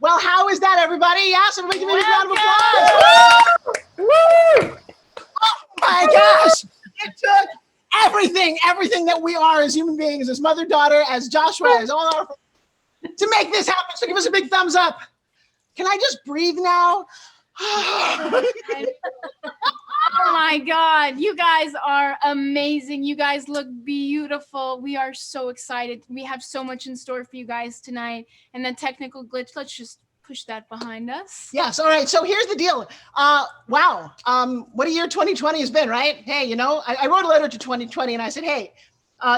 Well, how is that, everybody? Yes, everybody give me a round of applause. Woo! Oh my gosh! It took everything that we are as human beings, as mother, daughter, as Joshua, as all our, to make this happen. So give us a big thumbs up. Can I just breathe now? Oh my God, you guys are amazing. You guys look beautiful. We are so excited. We have so much in store for you guys tonight. And the technical glitch, let's just push that behind us. Yes, all right, so here's the deal. Wow, what a year 2020 has been, right? Hey, you know, I wrote a letter to 2020 and I said, hey,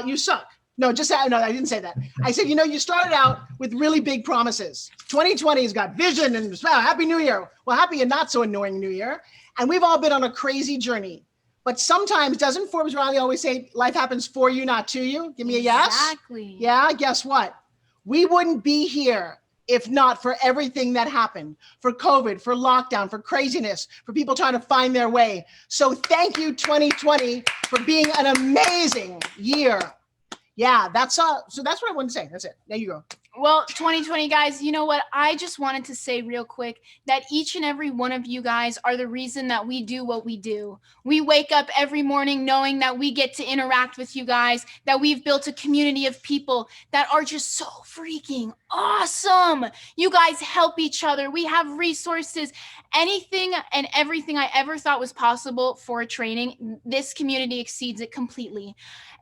you suck. No, no, I didn't say that. I said, you know, you started out with really big promises. 2020 has got vision and wow, Happy New Year. Well, happy and not so annoying New Year. And we've all been on a crazy journey. But sometimes, doesn't Forbes Riley always say life happens for you, not to you? Give me a yes. Exactly. Yeah, guess what? We wouldn't be here if not for everything that happened, for COVID, for lockdown, for craziness, for people trying to find their way. So thank you, 2020, for being an amazing year. Yeah, so that's what I wanted to say. That's it. There you go. Well, 2020 guys, you know what? I just wanted to say real quick that each and every one of you guys are the reason that we do what we do. We wake up every morning knowing that we get to interact with you guys, that we've built a community of people that are just so freaking awesome. You guys help each other. We have resources. Anything and everything I ever thought was possible for a training, this community exceeds it completely.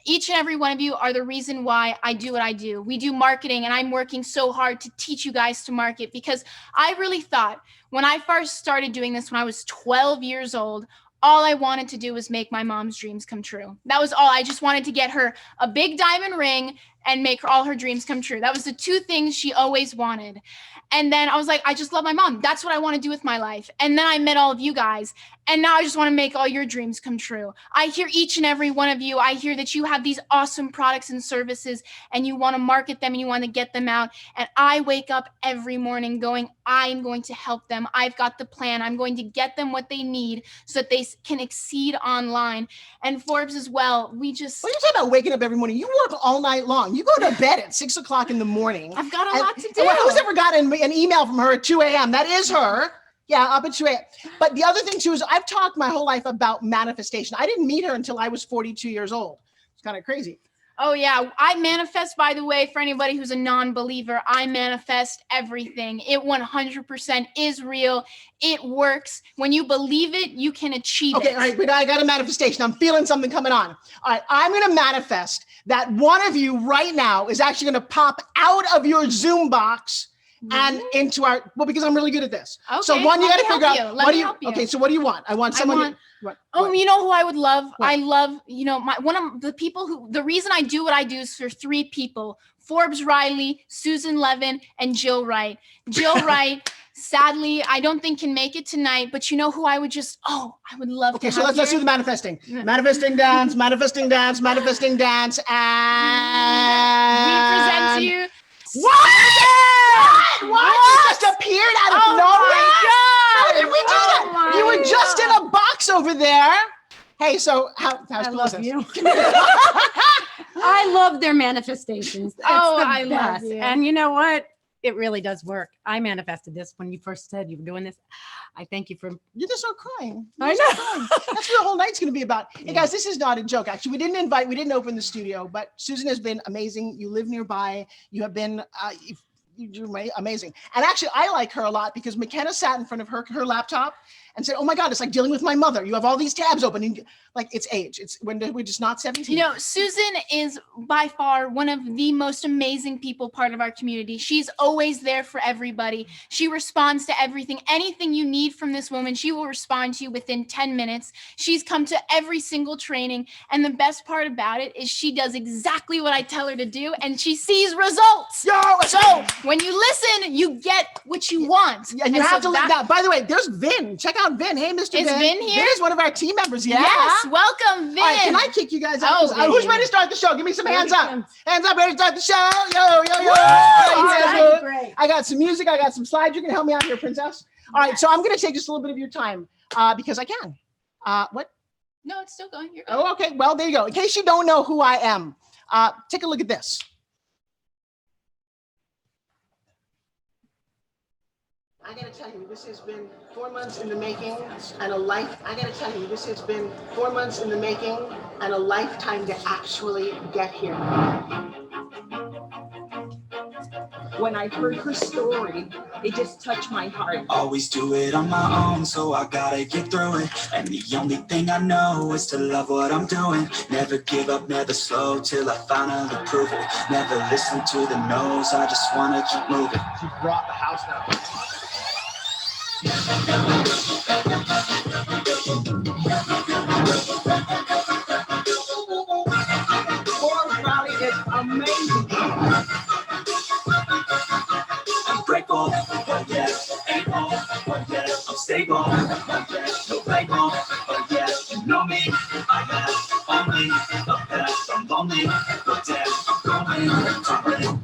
Each and every one of you are the reason why I do what I do. We do marketing, and I'm working so hard to teach you guys to market, because I really thought when I first started doing this when I was 12 years old, all I wanted to do was make my mom's dreams come true. That was all. I just wanted to get her a big diamond ring and make all her dreams come true. That was the two things she always wanted. And then I was like, I just love my mom. That's what I want to do with my life. And then I met all of you guys. And now I just want to make all your dreams come true. I hear each and every one of you. I hear that you have these awesome products and services and you want to market them and you want to get them out. And I wake up every morning going, I'm going to help them. I've got the plan. I'm going to get them what they need so that they can exceed online. And Forbes as well. What are you talking about waking up every morning? You work all night long. You go to bed at 6 o'clock in the morning. I've got a lot to do. Who's ever gotten an email from her at 2 a.m.? That is her. Yeah, up at 2 a.m. But the other thing too is I've talked my whole life about manifestation. I didn't meet her until I was 42 years old. It's kind of crazy. Oh yeah, I manifest, by the way, for anybody who's a non-believer, I manifest everything. It 100% is real. It works. When you believe it, you can achieve it. Okay, all right, but I got a manifestation. I'm feeling something coming on. All right, I'm going to manifest that one of you right now is actually going to pop out of your Zoom box and into our, well, because I'm really good at this. Okay, so one, you got to figure out, what do you, okay, so what do you want? I want someone. You know who I would love? What? I love, you know, one of the people who, the reason I do what I do is for three people: Forbes Riley, Susan Levin, and Jill Wright. Jill Wright, sadly, I don't think can make it tonight, but you know who I would just, I would love to have. Okay, so let's do the manifesting. Manifesting dance, manifesting dance, manifesting dance, and we present to you. What? You just appeared out of nowhere? My God. How did we do that? You were just in a box over there. Hey, so how's I process? love you. I love their manifestations. It's I the love best. you. And you know what? It really does work. I manifested this when you first said you were doing this. I thank you for. You're just so crying. I know. That's what the whole night's going to be about. Hey guys, this is not a joke. Actually, we didn't open the studio, but Susan has been amazing. You live nearby. You have been you're amazing. And actually, I like her a lot because Makenna sat in front of her laptop and said, "Oh my God, it's like dealing with my mother. You have all these tabs open." And like, it's age. It's when we're just not 17. You know, Susan is by far one of the most amazing people, part of our community. She's always there for everybody. She responds to everything. Anything you need from this woman, she will respond to you within 10 minutes. She's come to every single training. And the best part about it is she does exactly what I tell her to do, and she sees results. So when you listen, you get what you want. And you have to live that. By the way, there's Vin. Check out Vin. Hey, Mr. Is Vin here? Vin is one of our team members. Yeah. Yes, welcome, Vin. All right, can I kick you guys out? Who's ready to start the show? Give me some hands up. Hands up, ready to start the show. Yo, yo, yo. Great. I got some music. I got some slides. You can help me out here, Princess. All right, so I'm going to take just a little bit of your time because I can. What? No, it's still going. You're good. Oh, okay. Well, there you go. In case you don't know who I am, take a look at this. I gotta tell you, this has been 4 months in the making and a life. I gotta tell you, this has been 4 months in the making and a lifetime to actually get here. When I heard her story, it just touched my heart. Always do it on my own, so I gotta get through it. And the only thing I know is to love what I'm doing. Never give up, never slow, till I finally prove it. Never listen to the no's, I just wanna keep moving. She brought the house down. Forbes Riley is amazing. Grateful, oh yeah, able, oh yeah, I'm stable, oh yeah, no label, oh yeah, you know me, I have only a path, I'm lonely, but damn, I'm going.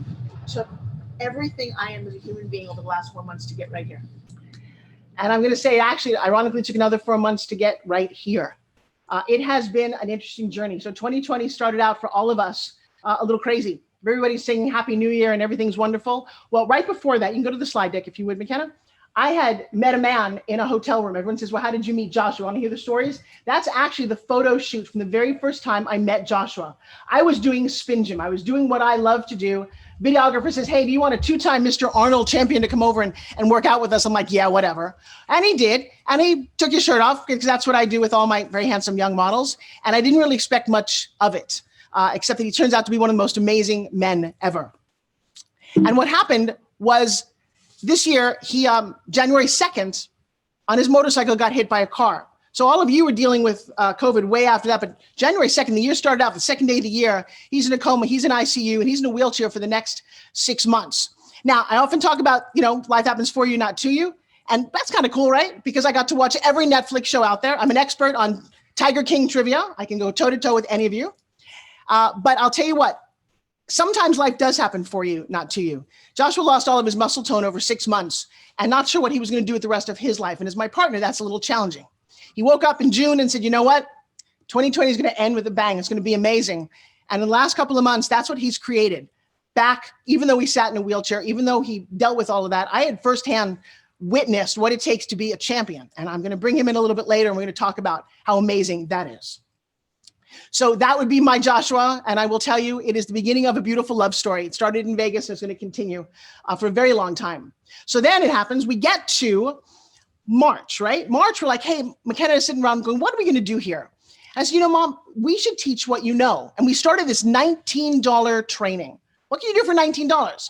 Took everything I am as a human being over the last 4 months to get right here. And I'm going to say, actually, ironically, it took another 4 months to get right here. It has been an interesting journey. So 2020 started out for all of us a little crazy. Everybody's singing Happy New Year and everything's wonderful. Well, right before that, you can go to the slide deck if you would, Makenna. I had met a man in a hotel room. Everyone says, well, how did you meet Joshua? Want to hear the stories? That's actually the photo shoot from the very first time I met Joshua. I was doing SpinGYM. I was doing what I love to do. Videographer says, hey, do you want a 2-time Mr. Arnold champion to come over and work out with us? I'm like, yeah, whatever. And he did. And he took his shirt off because that's what I do with all my very handsome young models. And I didn't really expect much of it, except that he turns out to be one of the most amazing men ever. And what happened was this year, he, January 2nd, on his motorcycle got hit by a car. So all of you were dealing with COVID way after that, but January 2nd, the year started out, the second day of the year, he's in a coma, he's in ICU, and he's in a wheelchair for the next 6 months. Now, I often talk about, life happens for you, not to you. And that's kind of cool, right? Because I got to watch every Netflix show out there. I'm an expert on Tiger King trivia. I can go toe-to-toe with any of you. But I'll tell you what, sometimes life does happen for you, not to you. Joshua lost all of his muscle tone over 6 months and not sure what he was going to do with the rest of his life. And as my partner, that's a little challenging. He woke up in June and said, you know what? 2020 is going to end with a bang. It's going to be amazing. And in the last couple of months, that's what he's created. Back, even though he sat in a wheelchair, even though he dealt with all of that, I had firsthand witnessed what it takes to be a champion. And I'm going to bring him in a little bit later, and we're going to talk about how amazing that is. So that would be my Joshua. And I will tell you, it is the beginning of a beautiful love story. It started in Vegas and it's going to continue for a very long time. So then it happens, we get to March, right? March, we're like, hey, Makenna is sitting around going, what are we going to do here? I said, Mom, we should teach what you know. And we started this $19 training. What can you do for $19?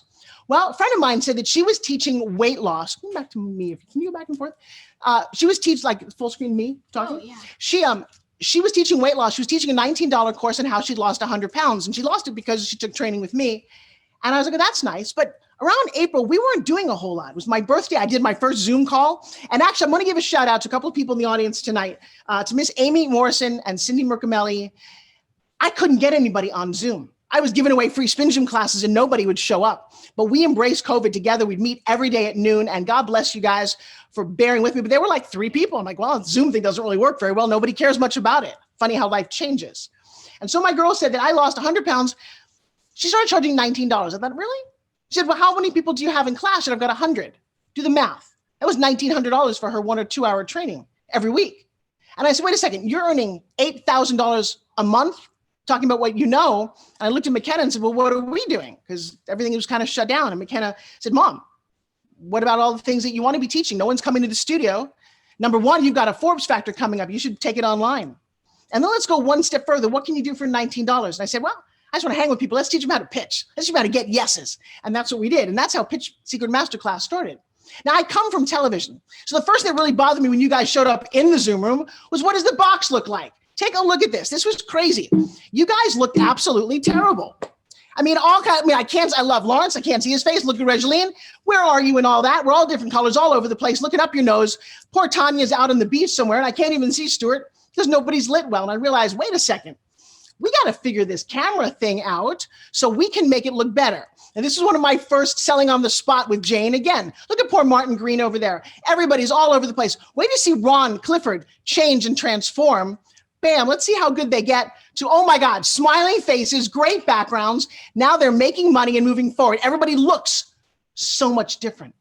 Well, a friend of mine said that she was teaching weight loss. Come back to me. Can you go back and forth? She was teaching, like full screen me talking. Oh, yeah. She was teaching weight loss. She was teaching a $19 course on how she'd lost 100 pounds. And she lost it because she took training with me. And I was like, oh, that's nice. But around April, we weren't doing a whole lot. It was my birthday. I did my first Zoom call. And actually, I'm going to give a shout out to a couple of people in the audience tonight, to Miss Amy Morrison and Cindy Mercamelli. I couldn't get anybody on Zoom. I was giving away free SpinGYM classes and nobody would show up. But we embraced COVID together. We'd meet every day at noon. And God bless you guys for bearing with me. But there were like 3 people. I'm like, well, the Zoom thing doesn't really work very well. Nobody cares much about it. Funny how life changes. And so my girl said that I lost 100 pounds. She started charging $19. I thought, really? She said, well, how many people do you have in class? And I've got 100. Do the math. That was $1,900 for her 1 or 2 hour training every week. And I said, wait a second, you're earning $8,000 a month talking about what you know. And I looked at Makenna and said, well, what are we doing? Because everything was kind of shut down. And Makenna said, Mom, what about all the things that you want to be teaching? No one's coming to the studio. Number 1, you've got a Forbes Factor coming up. You should take it online. And then let's go one step further. What can you do for $19? And I said, well, I just want to hang with people. Let's teach them how to pitch. Let's teach them how to get yeses. And that's what we did. And that's how Pitch Secret Masterclass started. Now, I come from television. So the first thing that really bothered me when you guys showed up in the Zoom room was, what does the box look like? Take a look at this. This was crazy. You guys looked absolutely terrible. I mean, I love Lawrence. I can't see his face. Look at Regeline. Where are you and all that? We're all different colors all over the place. Looking up your nose. Poor Tanya's out on the beach somewhere, and I can't even see Stuart because nobody's lit well. And I realized, wait a second. We got to figure this camera thing out so we can make it look better. And this is one of my first selling on the spot with Jane. Again, look at poor Martin Green over there. Everybody's all over the place. Wait to see Ron Clifford change and transform. Bam, let's see how good they get to, oh my God, smiling faces, great backgrounds. Now they're making money and moving forward. Everybody looks so much different.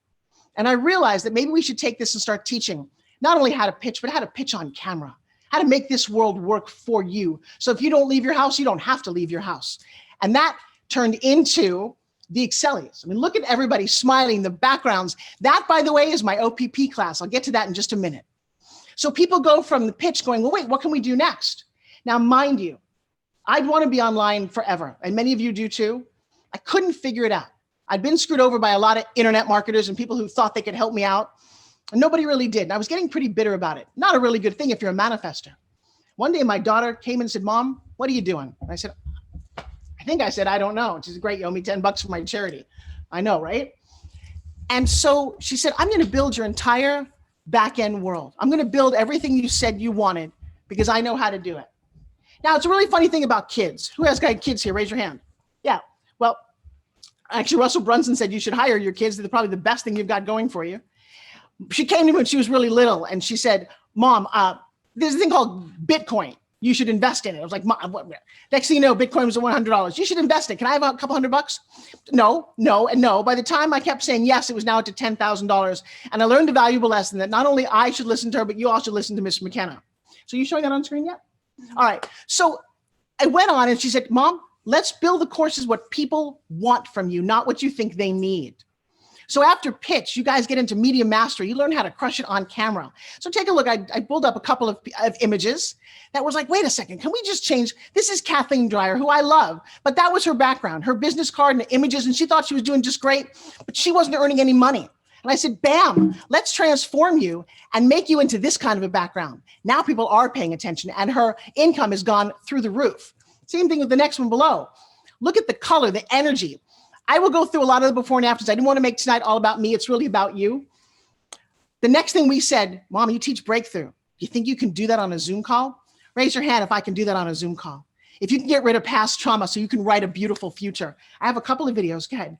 And I realized that maybe we should take this and start teaching not only how to pitch, but how to pitch on camera, how to make this world work for you. So if you don't leave your house, you don't have to leave your house. And that turned into the Excellius. I mean, look at everybody smiling, the backgrounds. That, by the way, is my OPP class. I'll get to that in just a minute. So people go from the pitch going, well, wait, what can we do next? Now, mind you, I'd want to be online forever. And many of you do too. I couldn't figure it out. I'd been screwed over by a lot of internet marketers and people who thought they could help me out. And nobody really did. And I was getting pretty bitter about it. Not a really good thing if you're a manifester. One day my daughter came and said, Mom, what are you doing? And I said, I don't know. And she said, great, you owe me $10 for my charity. I know, right? And so she said, I'm going to build your entire back-end world. I'm going to build everything you said you wanted because I know how to do it. Now, it's a really funny thing about kids. Who has got kids here? Raise your hand. Yeah. Well, actually, Russell Brunson said you should hire your kids. They're probably the best thing you've got going for you. She came to me when she was really little and she said, Mom, there's a thing called Bitcoin. You should invest in it. I was like, Mom, what? Next thing you know, Bitcoin was $100. You should invest in it. Can I have a couple $100? No, and no. By the time I kept saying yes, it was now up to $10,000. And I learned a valuable lesson that not only I should listen to her, but you all should listen to Miss Makenna. So you showing that on screen yet? All right. So I went on and she said, Mom, let's build the courses what people want from you, not what you think they need. So after pitch, you guys get into media mastery. You learn how to crush it on camera. So take a look. I pulled up a couple of images that was like, wait a second, can we just change? This is Kathleen Dreyer, who I love, but that was her background, her business card and the images, and she thought she was doing just great, but she wasn't earning any money. And I said, bam, let's transform you and make you into this kind of a background. Now people are paying attention and her income has gone through the roof. Same thing with the next one below. Look at the color, the energy. I will go through a lot of the before and afters. I didn't want to make tonight all about me. It's really about you. The next thing we said, Mom, you teach breakthrough. Do you think you can do that on a Zoom call? Raise your hand if I can do that on a Zoom call. If you can get rid of past trauma so you can write a beautiful future. I have a couple of videos. Go ahead.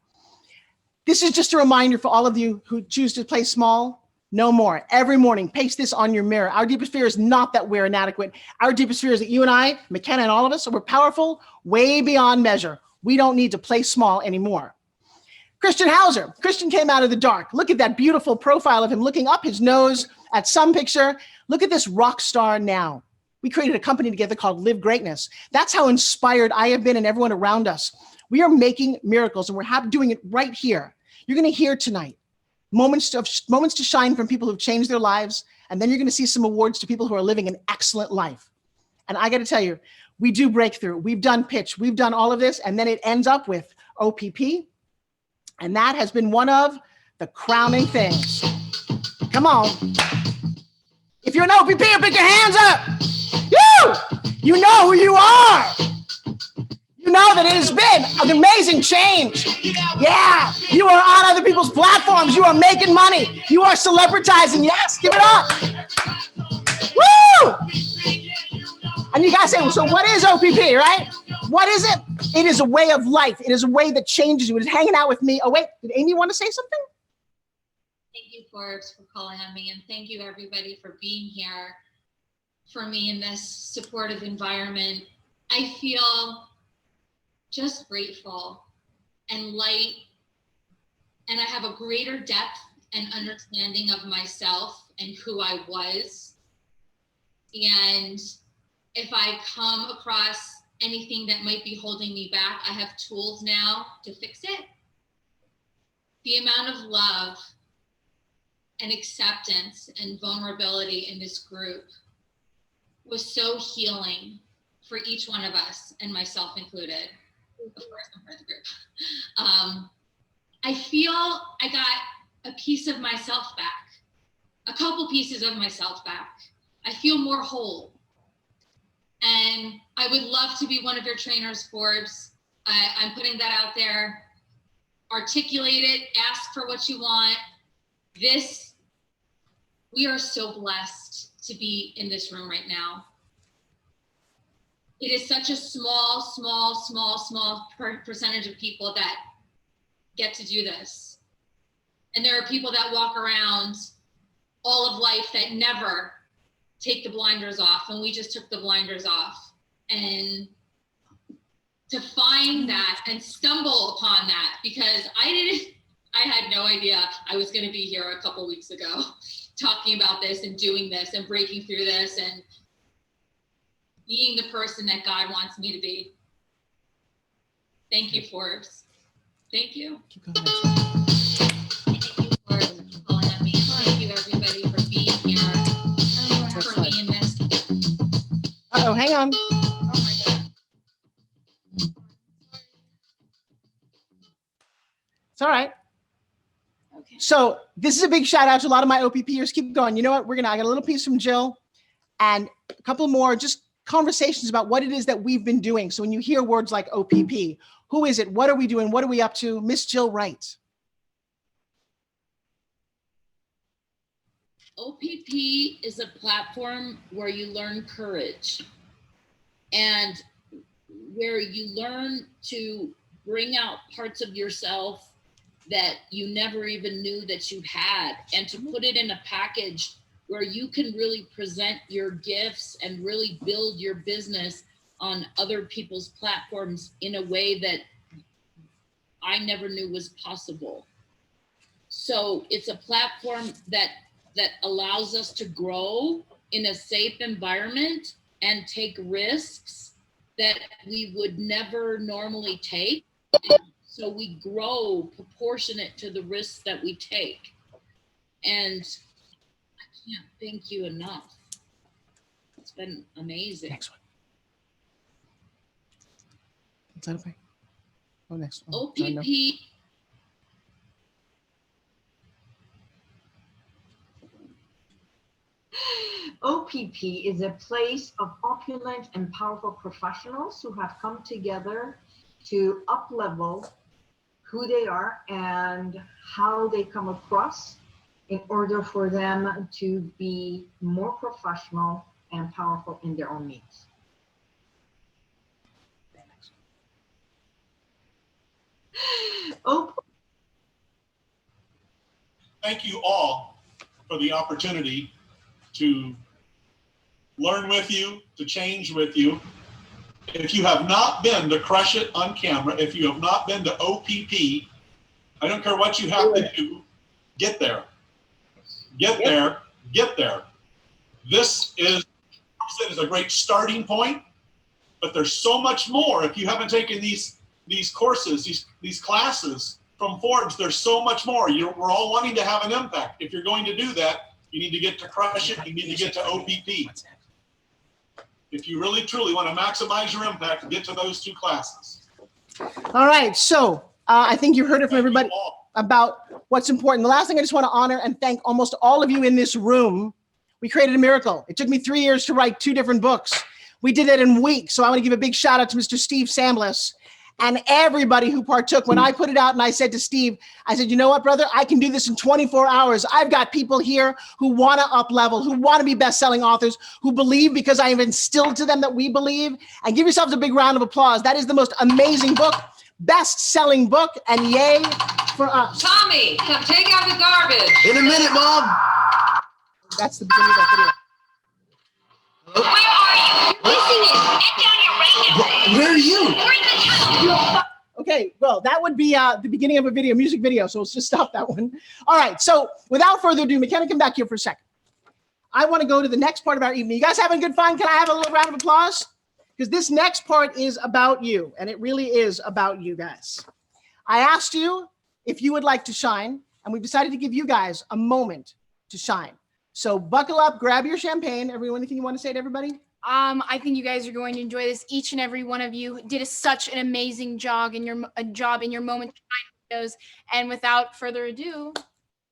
This is just a reminder for all of you who choose to play small. No more. Every morning, paste this on your mirror. Our deepest fear is not that we're inadequate. Our deepest fear is that you and I, Makenna and all of us, we're powerful way beyond measure. We don't need to play small anymore. Christian Hauser. Christian came out of the dark. Look at that beautiful profile of him looking up his nose at some picture. Look at this rock star now. We created a company together called Live Greatness. That's how inspired I have been and everyone around us. We are making miracles and we're doing it right here. You're going to hear tonight moments to shine from people who've changed their lives. And then you're going to see some awards to people who are living an excellent life. And I got to tell you, we do breakthrough. We've done pitch. We've done all of this. And then it ends up with OPP. And that has been one of the crowning things. Come on. If you're an OPP, pick your hands up. You know who you are. You know that it has been an amazing change. Yeah. You are on other people's platforms. You are making money. You are celebritizing. Yes. Give it up. Woo! And you guys say, well, so what is OPP, right? What is it? It is a way of life. It is a way that changes you. It is hanging out with me. Oh, wait, did Amy want to say something? Thank you, Forbes, for calling on me. And thank you, everybody, for being here for me in this supportive environment. I feel just grateful and light. And I have a greater depth and understanding of myself and who I was. And if I come across anything that might be holding me back, I have tools now to fix it. The amount of love and acceptance and vulnerability in this group was so healing for each one of us, and myself included. Of course, I'm part of the group. I feel I got a piece of myself back, a couple pieces of myself back. I feel more whole. And I would love to be one of your trainers, Forbes. I'm putting that out there. Articulate it, ask for what you want. We are so blessed to be in this room right now. It is such a small percentage of people that get to do this. And there are people that walk around all of life that never take the blinders off, and we just took the blinders off. And to find that and stumble upon that, because I I had no idea I was going to be here a couple weeks ago talking about this and doing this and breaking through this and being the person that God wants me to be. Thank you, Forbes. Thank you. Keep going. Thank you for calling on me. Thank you, everybody, for being here for me in this. Uh-oh, hang on. Oh my God. It's all right. Okay. So this is a big shout out to a lot of my OPPers. Keep going. You know what? I got a little piece from Jill and a couple more just conversations about what it is that we've been doing. So when you hear words like OPP, who is it? What are we doing? What are we up to? Miss Jill Wright. OPP is a platform where you learn courage and where you learn to bring out parts of yourself that you never even knew that you had, and to put it in a package where you can really present your gifts and really build your business on other people's platforms in a way that I never knew was possible. So it's a platform that allows us to grow in a safe environment and take risks that we would never normally take. So we grow proportionate to the risks that we take. And I can't thank you enough. It's been amazing. Next one. Is that okay? Oh, next one. OPP. No. OPP is a place of opulent and powerful professionals who have come together to up-level who they are and how they come across in order for them to be more professional and powerful in their own needs. Oh. Thank you all for the opportunity to learn with you, to change with you. If you have not been to Crush It on Camera, if you have not been to OPP, I don't care what you have to do, get there. Get there, get there. This is a great starting point, but there's so much more. If you haven't taken these courses, these classes from Forbes, there's so much more. We're all wanting to have an impact. If you're going to do that, you need to get to Crush It, you need to get to OPP. If you really truly want to maximize your impact, get to those two classes. All right, so I think you heard it from everybody about what's important. The last thing I just want to honor and thank almost all of you in this room. We created a miracle. It took me 3 years to write 2 different books. We did it in weeks. So I want to give a big shout out to Mr. Steve Sambliss and everybody who partook. When I put it out and I said to Steve, I said, you know what, brother, I can do this in 24 hours. I've got people here who want to up level, who want to be best-selling authors, who believe because I have instilled to them that we believe. And give yourselves a big round of applause. That is the most amazing book, best-selling book, and yay for us. Tommy, come take out the garbage. In a minute, Mom. That's the beginning of that video. Where are you? Missing it. Get down here right now. Where are you? We're in the tunnel. Okay, well, that would be the beginning of a video, music video, so let's just stop that one. All right, so without further ado, Makenna, come back here for a second. I want to go to the next part of our evening. You guys having good fun? Can I have a little round of applause? Because this next part is about you, and it really is about you guys. I asked you if you would like to shine, and we've decided to give you guys a moment to shine. So buckle up, grab your champagne. Everyone, anything you want to say to everybody? I think you guys are going to enjoy this. Each and every one of you did such an amazing job in your moment to shine videos. And without further ado,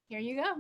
here you go.